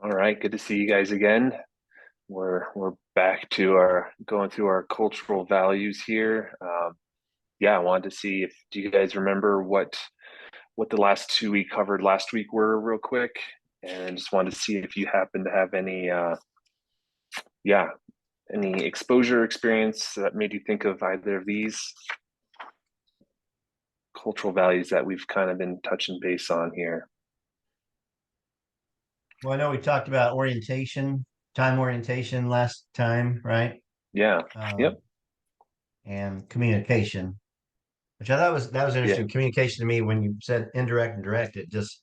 All right, good to see you guys again. We're back to our going through our cultural values here. Yeah, I wanted to see if do you guys remember what the last two we covered last week were real quick, and just wanted to see if you happen to have any yeah any exposure experience that made you think of either of these cultural values that we've kind of been touching base on here. Well, I know we talked about orientation, time orientation last time, right? Yeah. Um, Yep. and communication, which I thought was Yeah. interesting. Communication to me, when you said indirect and direct, it just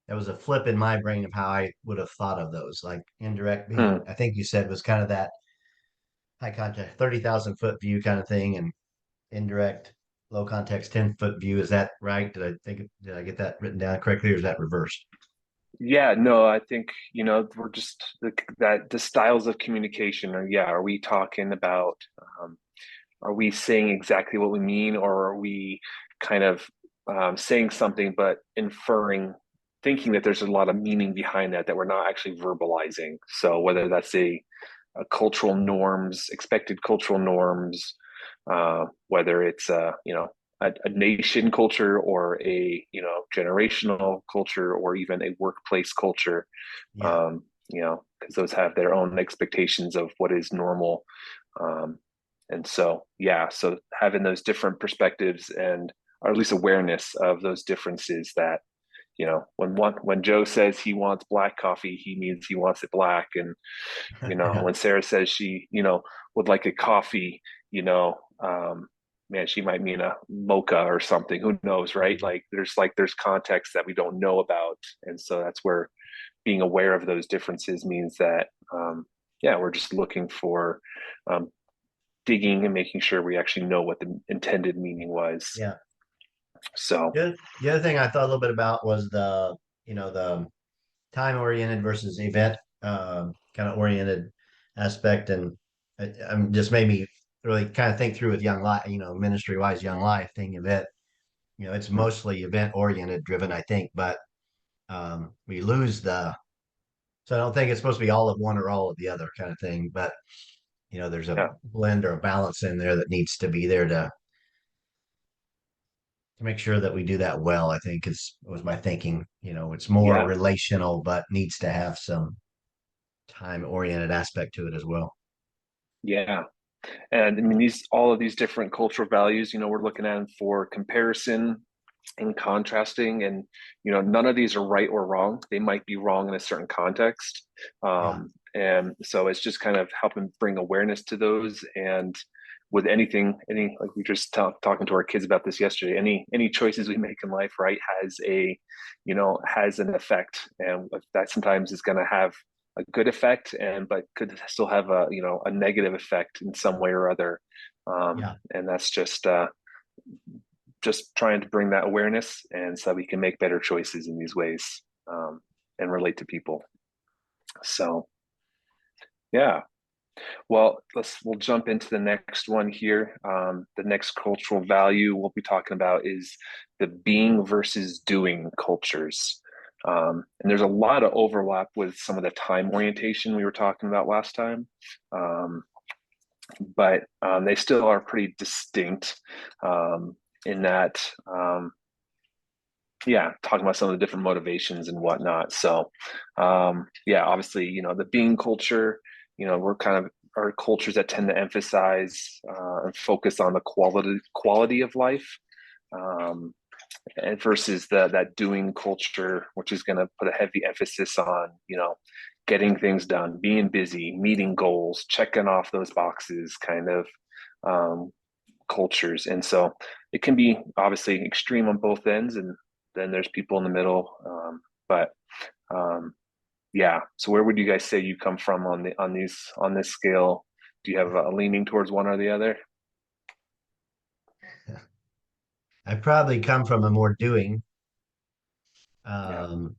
that was a flip in my brain of how I would have thought of those. Like indirect being, Hmm. I think you said was kind of that high context, 30,000 foot view kind of thing, and indirect, low context, 10 foot view. Is that right? Did I get that written down correctly, or is that reversed? Yeah, no, I think, we're just the styles of communication are, yeah, are we talking about, are we saying exactly what we mean, or are we kind of saying something but inferring, thinking that there's a lot of meaning behind that we're not actually verbalizing. So whether that's a cultural norms, expected cultural norms, whether it's a nation culture or a generational culture or even a workplace culture, Yeah. because those have their own expectations of what is normal. Um, and so, yeah, so having those different perspectives and or at least awareness of those differences that when Joe says he wants black coffee, he means he wants it black. And when Sarah says she would like a coffee, you know man, she might mean a mocha or something, who knows, right? Like there's context that we don't know about. And so that's where being aware of those differences means that yeah, we're just looking for um, digging and making sure we actually know what the intended meaning was. Yeah. So The other thing I thought a little bit about was the time oriented versus event kind of oriented aspect, and just made me really kind of think through with young life, ministry wise, young life thing. Event, it's mostly event oriented driven, I think, but we lose the. So I don't think it's supposed to be all of one or all of the other kind of thing, but there's a yeah, blend or a balance in there that needs to be there to make sure that we do that well. I think is was my thinking. It's more yeah, relational, but needs to have some time oriented aspect to it as well. yeah. And I mean, these all of these different cultural values, we're looking at them for comparison and contrasting, and none of these are right or wrong. They might be wrong in a certain context, Yeah. and so it's just kind of helping bring awareness to those. And with any like we just talking to our kids about this yesterday, any choices we make in life, right, has an effect, and that sometimes is going to have a good effect and but could still have a negative effect in some way or other. Yeah. And that's just trying to bring that awareness, and so we can make better choices in these ways, and relate to people. So yeah, well, we'll jump into the next one here. The next cultural value we'll be talking about is the being versus doing cultures. And there's a lot of overlap with some of the time orientation we were talking about last time. Um, but they still are pretty distinct, in that yeah, talking about some of the different motivations and whatnot. So yeah, obviously, the being culture, we're kind of are cultures that tend to emphasize and focus on the quality of life, um, and versus that doing culture, which is going to put a heavy emphasis on getting things done, being busy, meeting goals, checking off those boxes, kind of um, cultures. And so it can be obviously extreme on both ends, and then there's people in the middle. But um, yeah, so where would you guys say you come from on this scale? Do you have a leaning towards one or the other? I probably come from a more doing Yeah, um,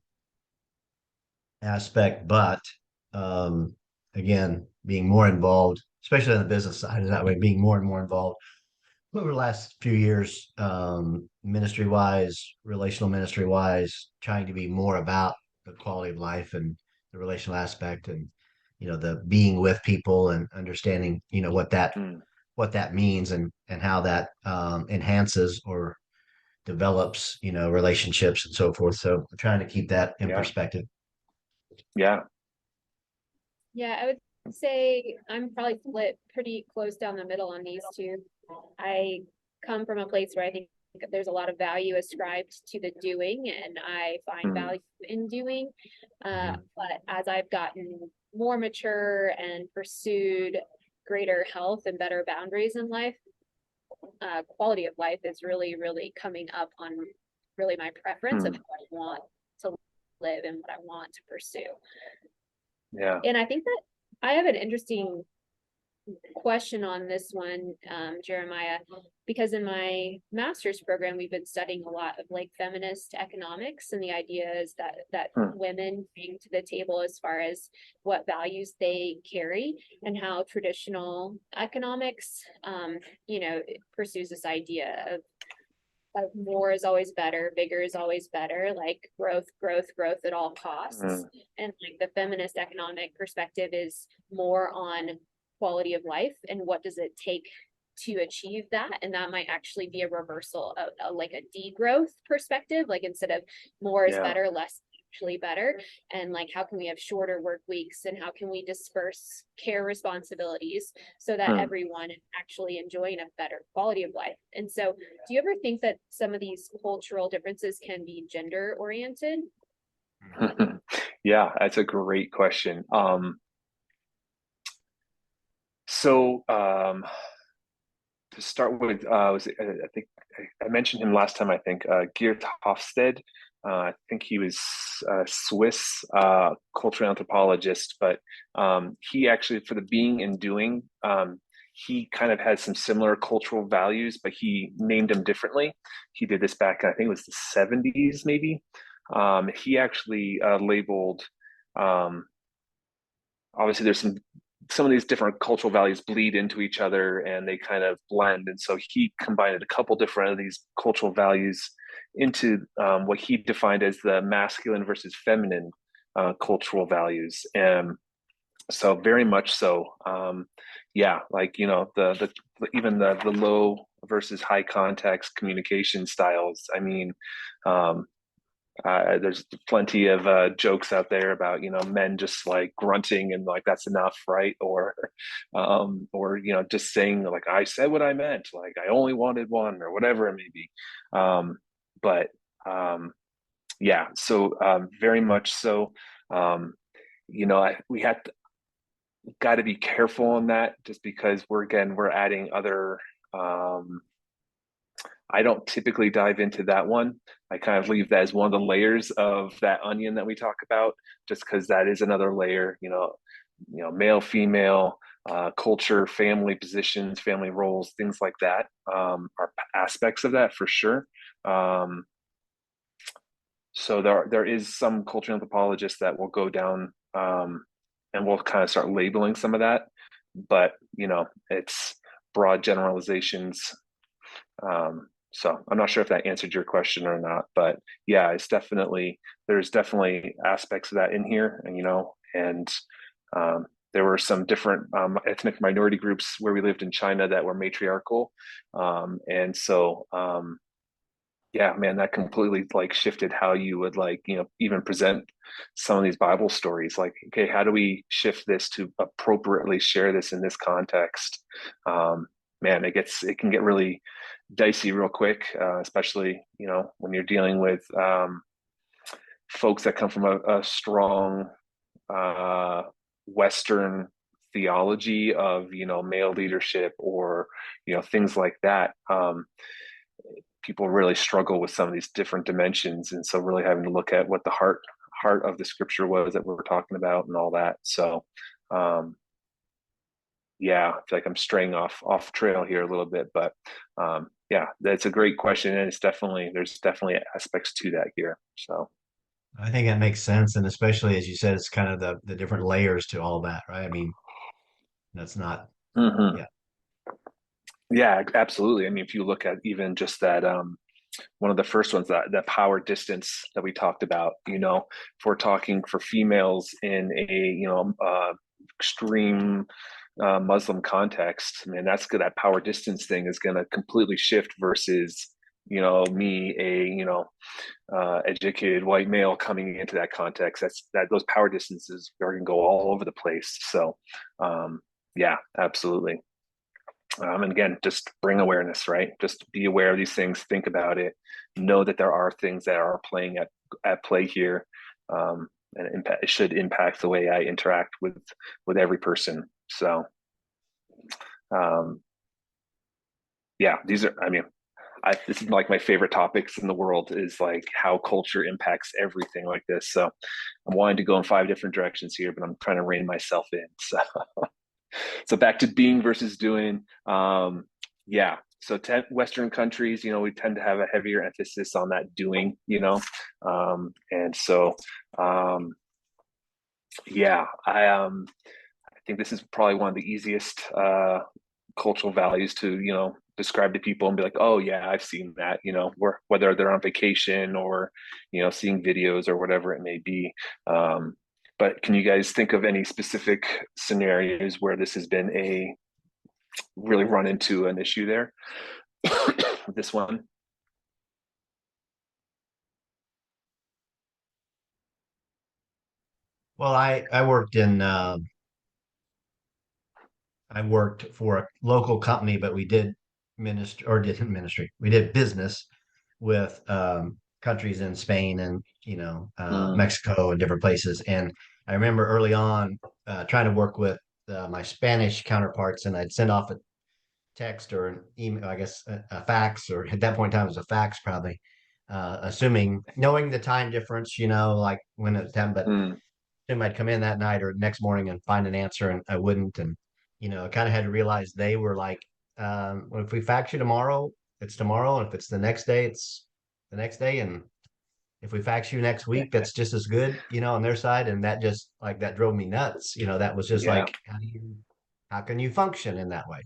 aspect, but um, again, being more involved, especially on the business side, is that way, being more and more involved over the last few years, ministry wise, relational ministry wise, trying to be more about the quality of life and the relational aspect, and the being with people and understanding Mm, what that means, and how that enhances or develops relationships and so forth. So I'm trying to keep that in yeah, perspective. yeah. Yeah, I would say I'm probably split pretty close down the middle on these two. I come from a place where I think there's a lot of value ascribed to the doing, and I find Mm, value in doing. Mhm. But as I've gotten more mature and pursued greater health and better boundaries in life, quality of life is really, really coming up on really my preference of mm, how I want to live and what I want to pursue. yeah. And I think that I have an interesting question on this one, Jeremiah, because in my master's program, we've been studying a lot of like feminist economics and the ideas that Mm, women bring to the table as far as what values they carry and how traditional economics, pursues this idea of more is always better, bigger is always better, like growth, growth, growth at all costs. mm, And like the feminist economic perspective is more on quality of life and what does it take to achieve that. And that might actually be a reversal of like a degrowth perspective, like instead of more is yeah. better, less is actually better. And like how can we have shorter work weeks and how can we disperse care responsibilities so that Mm. everyone is actually enjoying a better quality of life. And so do you ever think that some of these cultural differences can be gender oriented? Yeah, that's a great question. So to start with, I think I mentioned him last time. I think Geert Hofstede. I think he was a Swiss cultural anthropologist, but he actually, for the being and doing, he kind of had some similar cultural values, but he named them differently. He did this back, I think it was the 70s, maybe. He actually labeled. Um, Obviously, there's some of these different cultural values bleed into each other and they kind of blend. And so he combined a couple different of these cultural values into what he defined as the masculine versus feminine cultural values. And so very much so, yeah, like the even the low versus high context communication styles. I mean, um, there's plenty of jokes out there about men just like grunting and like that's enough, right? Or just saying like I said what I meant, like I only wanted one or whatever it may be. But yeah, so very much so. Um, we had got to be careful on that just because we're adding other. I don't typically dive into that one. I kind of leave that as one of the layers of that onion that we talk about, just because that is another layer. Male, female, culture, family positions, family roles, things like that are aspects of that for sure. Um, so there is some cultural anthropologists that will go down and we'll kind of start labeling some of that, but it's broad generalizations. So I'm not sure if that answered your question or not, but yeah, there's definitely aspects of that in here, and there were some different ethnic minority groups where we lived in China that were matriarchal, and so yeah, man, that completely like shifted how you would like even present some of these Bible stories. Like, okay, how do we shift this to appropriately share this in this context? Man, it can get really dicey real quick, especially when you're dealing with folks that come from a strong uh, Western theology of male leadership or things like that. People really struggle with some of these different dimensions, and so really having to look at what the heart of the scripture was that we're talking about and all that. So um, yeah, I feel like I'm straying off trail here a little bit, but yeah, that's a great question, and there's definitely aspects to that here. So I think that makes sense, and especially as you said, it's kind of the different layers to all that, right? I mean, that's not, mhm. yeah. Yeah, absolutely. I mean, if you look at even just that, one of the first ones, that power distance that we talked about. If we're talking for females in a extreme Muslim context, man, that's good. That power distance thing is going to completely shift versus me, educated white male coming into that context. Those power distances are going to go all over the place. So yeah, absolutely. And again, just bring awareness, right? Just be aware of these things, think about it, know that there are things that are playing at play here, and it should impact the way I interact with every person. So yeah, these are, I mean, this is like my favorite topics in the world, is like how culture impacts everything like this. So I'm wanting to go in 5 different directions here, but I'm trying to rein myself in. So back to being versus doing. Yeah. So Western countries, we tend to have a heavier emphasis on that doing, and so, yeah, I think this is probably one of the easiest cultural values to, describe to people and be like, oh yeah, I've seen that, whether they're on vacation or, seeing videos or whatever it may be. But can you guys think of any specific scenarios where this has been really run into an issue there? This one. Well, I worked for a local company, but we did didn't ministry. We did business with countries in Spain and Mm, Mexico and different places. And I remember early on trying to work with my Spanish counterparts, and I'd send off a text or an email, I guess a fax, or at that point in time it was a fax probably, assuming knowing the time difference, like when it's time, but mm, assume I'd come in that night or next morning and find an answer, and I wouldn't. And I kind of had to realize they were like, well, if we fax you tomorrow, it's tomorrow, and if it's the next day, it's the next day, and if we fax you next yeah, week, that's just as good, on their side. And that just like that drove me nuts. That was just yeah, like, how can you function in that way?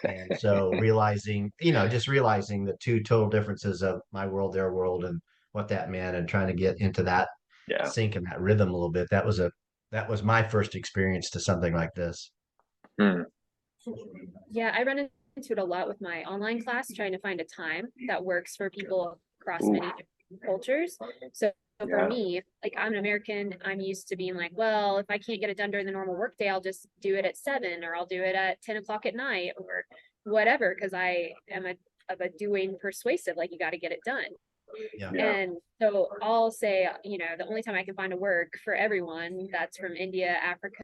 And so realizing, just realizing the two total differences of my world, their world, and what that meant, and trying to get into that yeah. sync and that rhythm a little bit. That was my first experience to something like this. Mm, Yeah, I run into it a lot with my online class, trying to find a time that works for people across ooh, many different cultures. So for yeah. me, like I'm an American, I'm used to being like, well, if I can't get it done during the normal workday, I'll just do it at 7, or I'll do it at 10 o'clock at night, or whatever, because I am of a doing persuasive, like you got to get it done. Yeah. Yeah. And so I'll say, the only time I can find a work for everyone that's from India, Africa,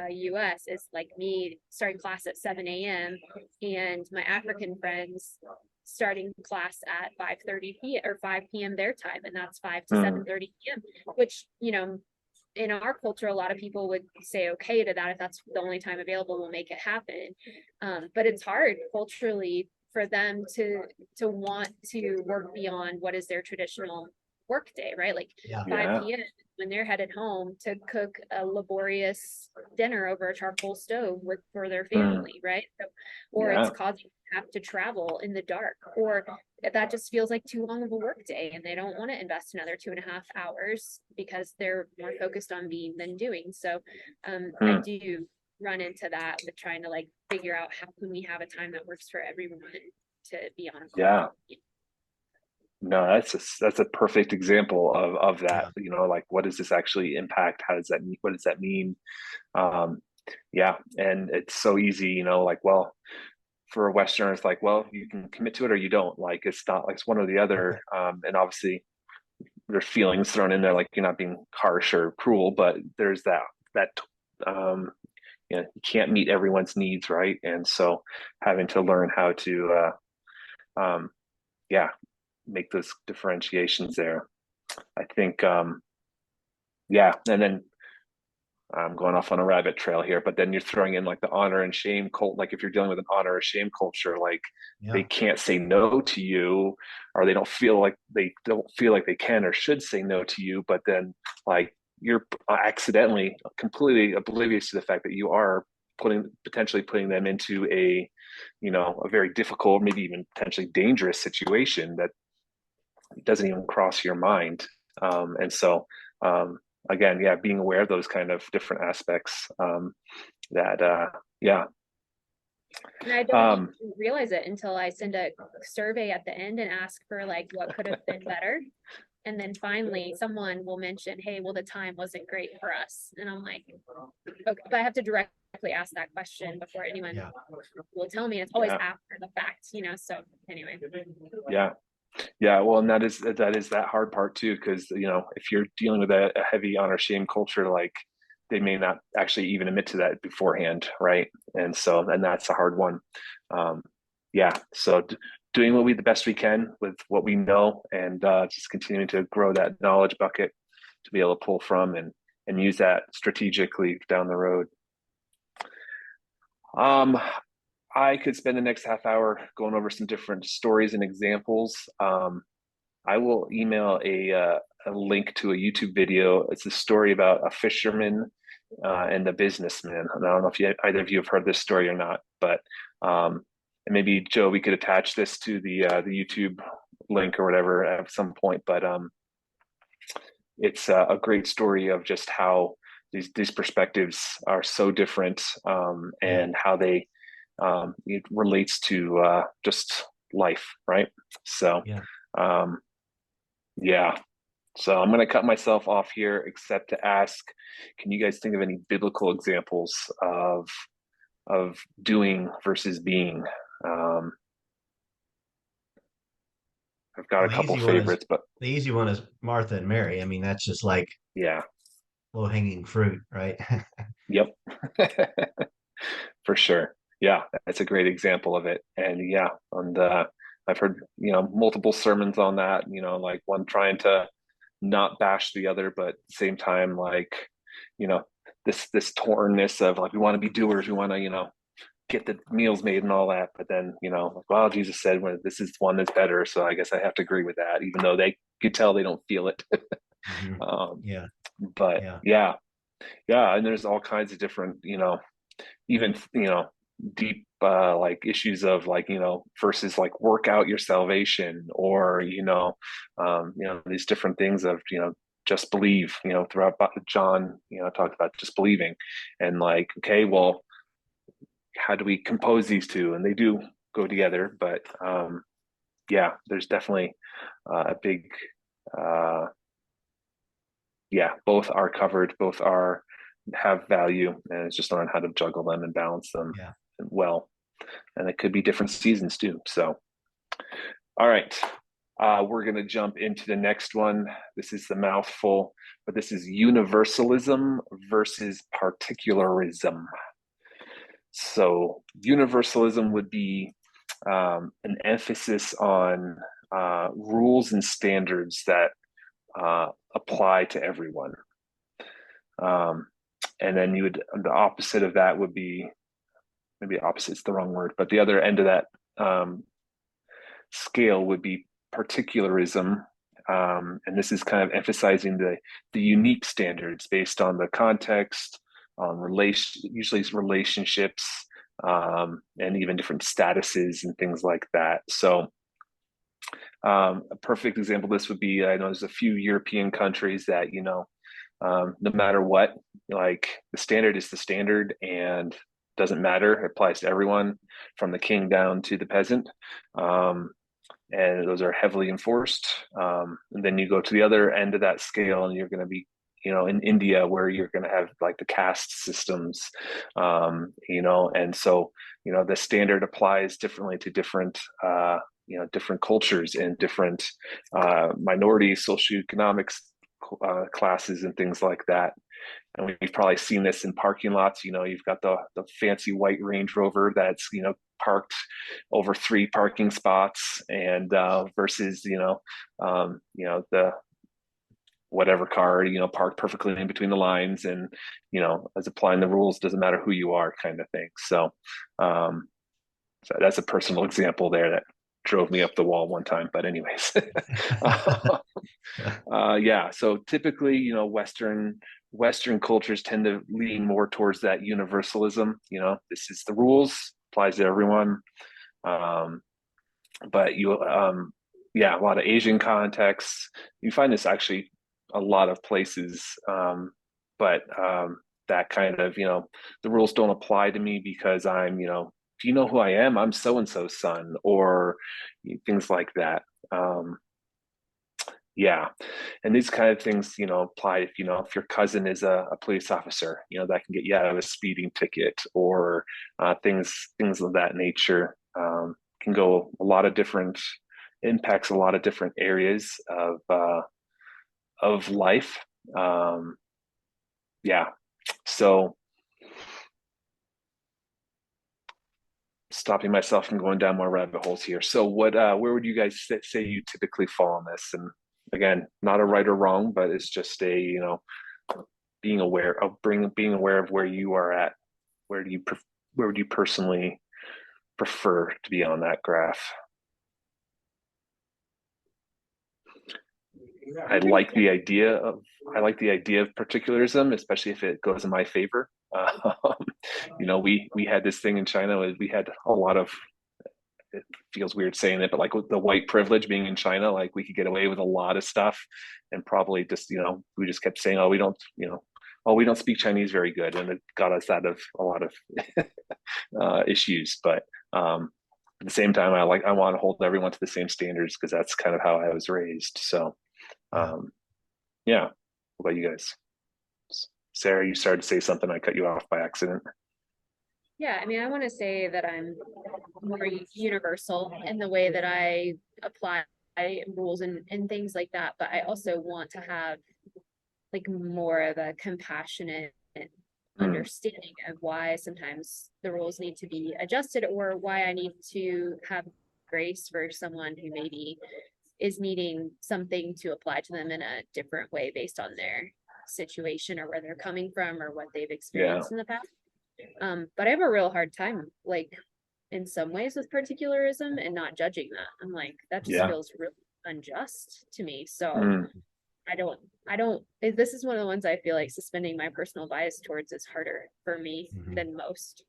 US is like me starting class at 7 a.m. and my African friends starting class at 5:30 p.m. or 5 p.m. their time, and that's 5 to Mm, 7:30 p.m., which, in our culture, a lot of people would say okay to that. If that's the only time available, we'll make it happen. But it's hard culturally for them to want to work beyond what is their traditional work day, right? Like Yeah. 5 yeah. p.m. when they're headed home to cook a laborious dinner over a charcoal stove for their Mm, family, right? So, or it's yeah. causing them to have to travel in the dark, or that just feels like too long of a work day and they don't want to invest another 2.5 hours because they're more focused on being than doing. So I Mm, do run into that with trying to like figure out how can we have a time that works for everyone to be on a call. yeah. No, that's a perfect example of that. Yeah. Like, what does this actually impact? What does that mean? Um, yeah, and it's so easy, like, well, for a Westerner, it's like, well, you can commit to it or you don't. Like, it's not like it's one or the other. And obviously, there's feelings thrown in there, like you're not being harsh or cruel, but there's that um, you can't meet everyone's needs, right? And so having to learn how to yeah, make those differentiations there. I think yeah, and then I'm going off on a rabbit trail here, but then you're throwing in like the honor and shame cult. Like if you're dealing with an honor or shame culture, like they Yeah. can't say no to you, or they don't feel like they can or should say no to you, but then like you're accidentally completely oblivious to the fact that you are potentially putting them into a very difficult, maybe even potentially dangerous situation that it doesn't even cross your mind. And so, again, yeah, being aware of those kind of different aspects, that, yeah. And I don't even realize it until I send a survey at the end and ask for like what could have been better. And then finally someone will mention, hey, well, the time wasn't great for us. And I'm like, okay, but I have to directly ask that question before anyone will tell me. It's always after the fact, you know. So anyway. Yeah. Yeah, well, and that is that hard part too, because you know, if you're dealing with a heavy honor shame culture, like they may not actually even admit to that beforehand, right? And so, and that's a hard one. Yeah, so doing what we the best we can with what we know, and just continuing to grow that knowledge bucket to be able to pull from and use that strategically down the road. I could spend the next half hour going over some different stories and examples. I will email a link to a YouTube video. It's a story about a fisherman and a businessman. And I don't know if either of you have heard this story or not, but and maybe Joe, we could attach this to the YouTube link or whatever at some point. But it's a great story of just how these perspectives are so different, and how they it relates to just life, right? So. Yeah. So I'm going to cut myself off here, except to ask, can you guys think of any biblical examples of doing versus being? I've got a couple favorites, but the easy one is Martha and Mary. I mean, that's just like yeah. low hanging fruit, right? Yep. For sure. Yeah, that's a great example of it. And yeah, and I've heard, you know, multiple sermons on that, you know, like one trying to not bash the other, but at the same time, like, you know, this tornness of like we want to be doers, we want to, you know, get the meals made and all that, but then, you know, like, well, Jesus said, well, this is one that's better, so I guess I have to agree with that, even though they could tell they don't feel it. Yeah. But yeah, and there's all kinds of different, you know, even, you know, deep like issues of like, you know, versus like work out your salvation, or you know, these different things of, you know, just believe, you know, throughout John, you know, talked about just believing, and like, okay, well, how do we compose these two? And they do go together, but yeah, there's definitely a big yeah, both are covered, both are have value, and it's just on how to juggle them and balance them well. And it could be different seasons too. So, all right, we're going to jump into the next one. This is the mouthful, but this is universalism versus particularism. So, universalism would be an emphasis on rules and standards that apply to everyone. And then the opposite of that would be, maybe opposite's the wrong word, but the other end of that scale would be particularism. And this is kind of emphasizing the unique standards based on the context, on usually relationships, and even different statuses and things like that. So a perfect example of this would be, I know there's a few European countries that, you know, no matter what, like the standard is the standard and doesn't matter. It applies to everyone from the king down to the peasant. And those are heavily enforced. And then you go to the other end of that scale and you're going to be, you know, in India where you're going to have like the caste systems, you know, and so, you know, the standard applies differently to different, you know, different cultures and different minorities, socioeconomics classes and things like that. And we've probably seen this in parking lots. You know, you've got the fancy white Range Rover that's, you know, parked over 3 parking spots, and versus, you know, the whatever car, you know, parked perfectly in between the lines, and, you know, as applying the rules, doesn't matter who you are, kind of thing. So, so that's a personal example there that drove me up the wall one time. But anyways, yeah. So typically, you know, Western cultures tend to lean more towards that universalism. You know, this is the rules, applies to everyone. But yeah, a lot of Asian contexts. You find this actually a lot of places, but that kind of, the rules don't apply to me because I'm, do you know who I am? I'm so and so's son, or things like that. Um, yeah, and these kind of things, apply if if your cousin is a police officer, that can get you out of a speeding ticket, or things of that nature. Can go a lot of different impacts, a lot of different areas of life. Um, yeah, so stopping myself from going down more rabbit holes here. So where would you guys say you typically fall on this? And again, not a right or wrong, but it's just a, being aware of where you are at. Where do you where would you personally prefer to be on that graph? I like the idea of particularism, especially if it goes in my favor. We had this thing in China. We had a lot of, it feels weird saying it, but like with the white privilege being in China, like we could get away with a lot of stuff, and probably just we just kept saying, oh, we don't oh, we don't speak Chinese very good, and it got us out of a lot of issues. But at the same time, I want to hold everyone to the same standards because that's kind of how I was raised. So yeah. What about you guys? Sarah, you started to say something. I cut you off by accident. Yeah, I mean, I want to say that I'm more universal in the way that I apply rules and things like that, but I also want to have like more of a compassionate Mm, understanding of why sometimes the rules need to be adjusted, or why I need to have grace for someone who maybe is needing something to apply to them in a different way based on their situation or where they're coming from or what they've yeah. experienced in the past. But I have a real hard time, like in some ways, with particularism and not judging that. I'm like, that just Yeah. feels really unjust to me. So Mm, this is one of the ones I feel like suspending my personal bias towards is harder for me Mhm. than most.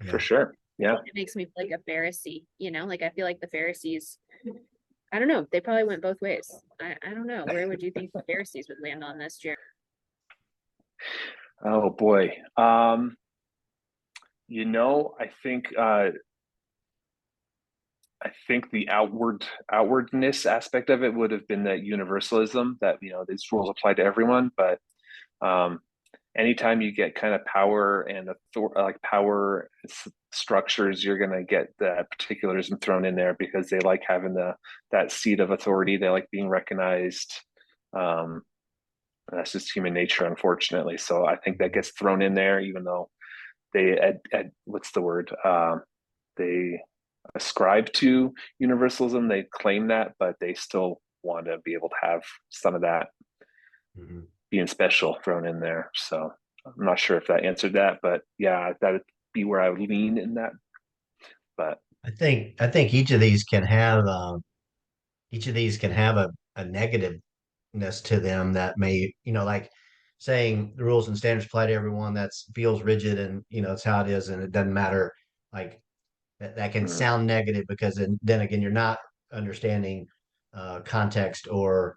for Yeah. sure. Yeah. It makes me feel like a Pharisee, like I feel like the Pharisees, I don't know, they probably went both ways. I don't know. Where would you think the Pharisees would land on this, Jeremy? Oh boy. I think the outwardness aspect of it would have been that universalism, that these rules apply to everyone. But um, anytime you get kind of power and like power structures, you're going to get that particularism thrown in there because they like having that seat of authority. They like being recognized. Um, and that's just human nature, unfortunately. So I think that gets thrown in there, even though they what's the word? They ascribe to universalism. They claim that, but they still want to be able to have some of that Mhm. being special thrown in there. So I'm not sure if that answered that, but yeah, that'd be where I would lean in that. But I think each of these can have a negativeness to them that may, like saying the rules and standards apply to everyone, that's feels rigid and it's how it is and it doesn't matter. Like that can mm, sound negative because then again, you're not understanding context or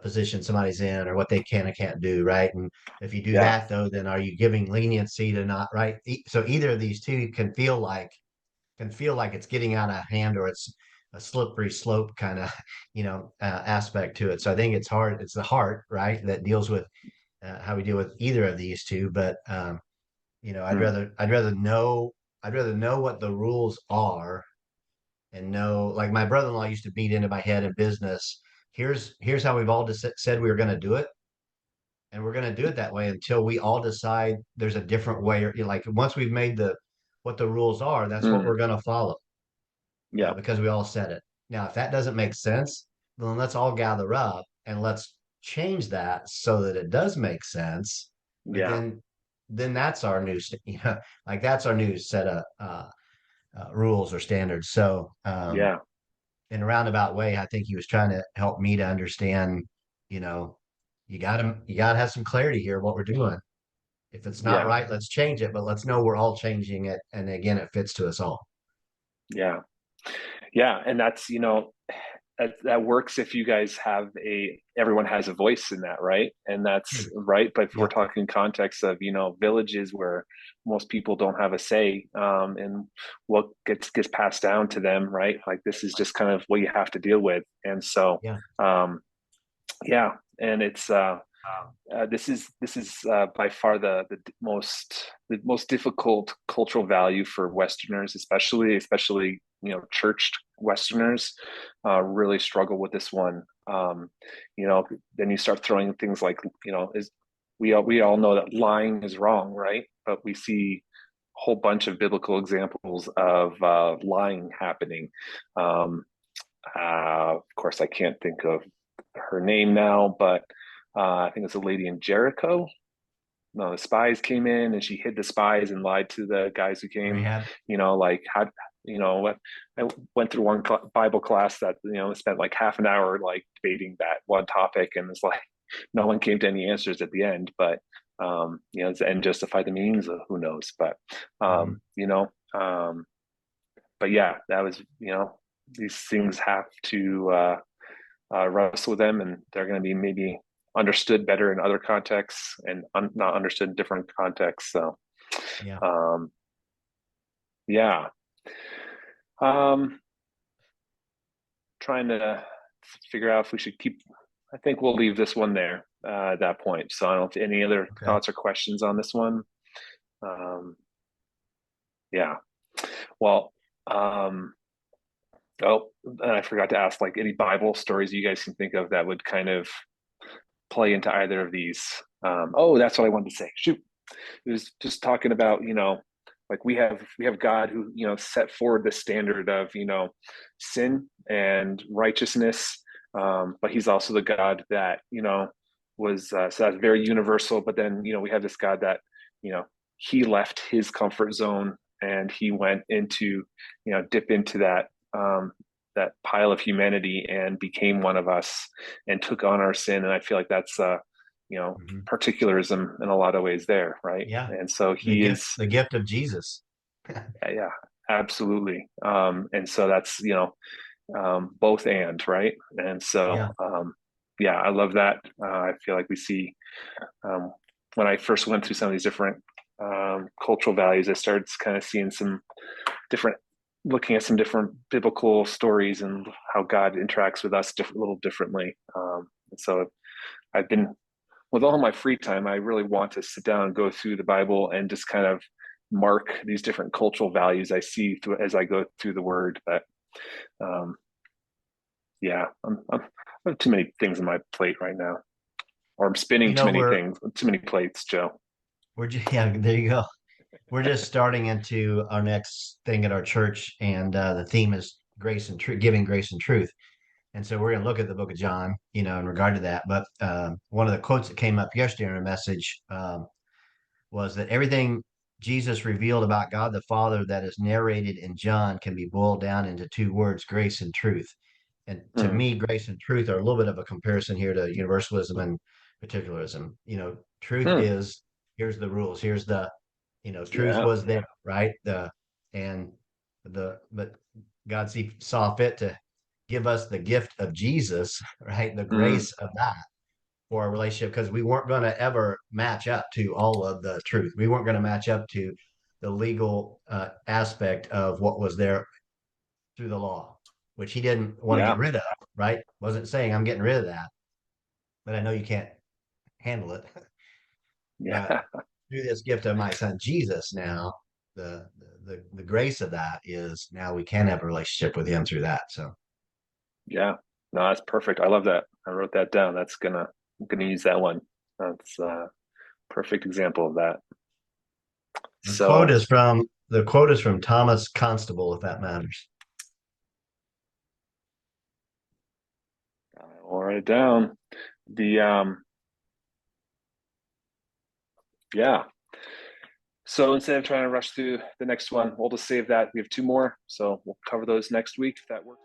position somebody's in or what they can and can't do, right? And if you do yeah, that though, then are you giving leniency to not right? So either of these two can feel like it's getting out of hand or it's a slippery slope kind of aspect to it. So I think it's hard. It's the heart, right, that deals with how we deal with either of these two. But I'd mm, rather know what the rules are and know, like my brother-in-law used to beat into my head in business. Here's how we've all just said we were going to do it, and we're going to do it that way until we all decide there's a different way. Or like once we've made the what the rules are, that's what mm, we're going to follow yeah, because we all said it. Now, if that doesn't make sense, then let's all gather up and let's change that so that it does make sense. But yeah, then that's our new, like that's our new set of rules or standards. So, yeah, in a roundabout way, I think he was trying to help me to understand, you know, you gotta have some clarity here what we're doing. If it's not yeah, right, let's change it, but let's know we're all changing it. And again, it fits to us all. yeah, yeah. And that's, that works if you guys have everyone has a voice in that, right? And that's right. But if we're talking context of, villages where most people don't have a say, in what gets passed down to them, right? Like this is just kind of what you have to deal with. And so, yeah, and it's this is by far the most difficult cultural value for Westerners, especially churched Westerners, really struggle with this one. Then you start throwing things like we all know that lying is wrong, right? But we see a whole bunch of biblical examples of lying happening. Of course, I can't think of her name now, but I think it's a lady in Jericho. No, the spies came in and she hid the spies and lied to the guys who came. Like how, I went through one Bible class that spent like half an hour like debating that one topic, and it's like no one came to any answers at the end. But the end justified the means. Who knows? But but yeah, that was these things have to wrestle with them, and they're going to be maybe understood better in other contexts and not understood in different contexts. So, trying to figure out if we should keep. I think we'll leave this one there at that point. So I don't know if any other thoughts or questions on this one. Well, and I forgot to ask, like, any Bible stories you guys can think of that would kind of play into either of these. That's what I wanted to say. Shoot, it was just talking about, like we have God who, set forward the standard of, sin and righteousness. But he's also the God that, was, so that's very universal. But then, we have this God that, he left his comfort zone and he went into, dip into that pile of humanity and became one of us and took on our sin. And I feel like that's particularism in a lot of ways there, right? And so he is the gift of Jesus. Yeah, absolutely. And so that's both and, right? And so I love that. I feel like we see when I first went through some of these different cultural values, I started kind of seeing looking at some different biblical stories and how God interacts with us a little differently. And so I've been, with all my free time, I really want to sit down and go through the Bible and just kind of mark these different cultural values I see as I go through the Word. But I have too many things on my plate right now, or I'm spinning too many things, too many plates, Joe. There you go. We're just starting into our next thing at our church, and the theme is grace and truth, giving grace and truth. And so we're going to look at the book of John, in regard to that. But one of the quotes that came up yesterday in a message was that everything Jesus revealed about God the Father that is narrated in John can be boiled down into two words: grace and truth. And to me, grace and truth are a little bit of a comparison here to universalism and particularism. Truth is, here's the rules, here's the truth was there, right? But God saw fit to give us the gift of Jesus, right? The grace of that for our relationship, because we weren't going to ever match up to all of the truth. We weren't going to match up to the legal aspect of what was there through the law, which he didn't want to get rid of, right? Wasn't saying I'm getting rid of that, but I know you can't handle it. But through this gift of my son Jesus, now the grace of that is now we can have a relationship with him through that. So no, that's perfect. I love that. I wrote that down. I'm gonna use that one. That's a perfect example of that. The quote is from Thomas Constable, if that matters. I'll write it down. So instead of trying to rush through the next one, we'll just save that. We have two more, so we'll cover those next week if that works.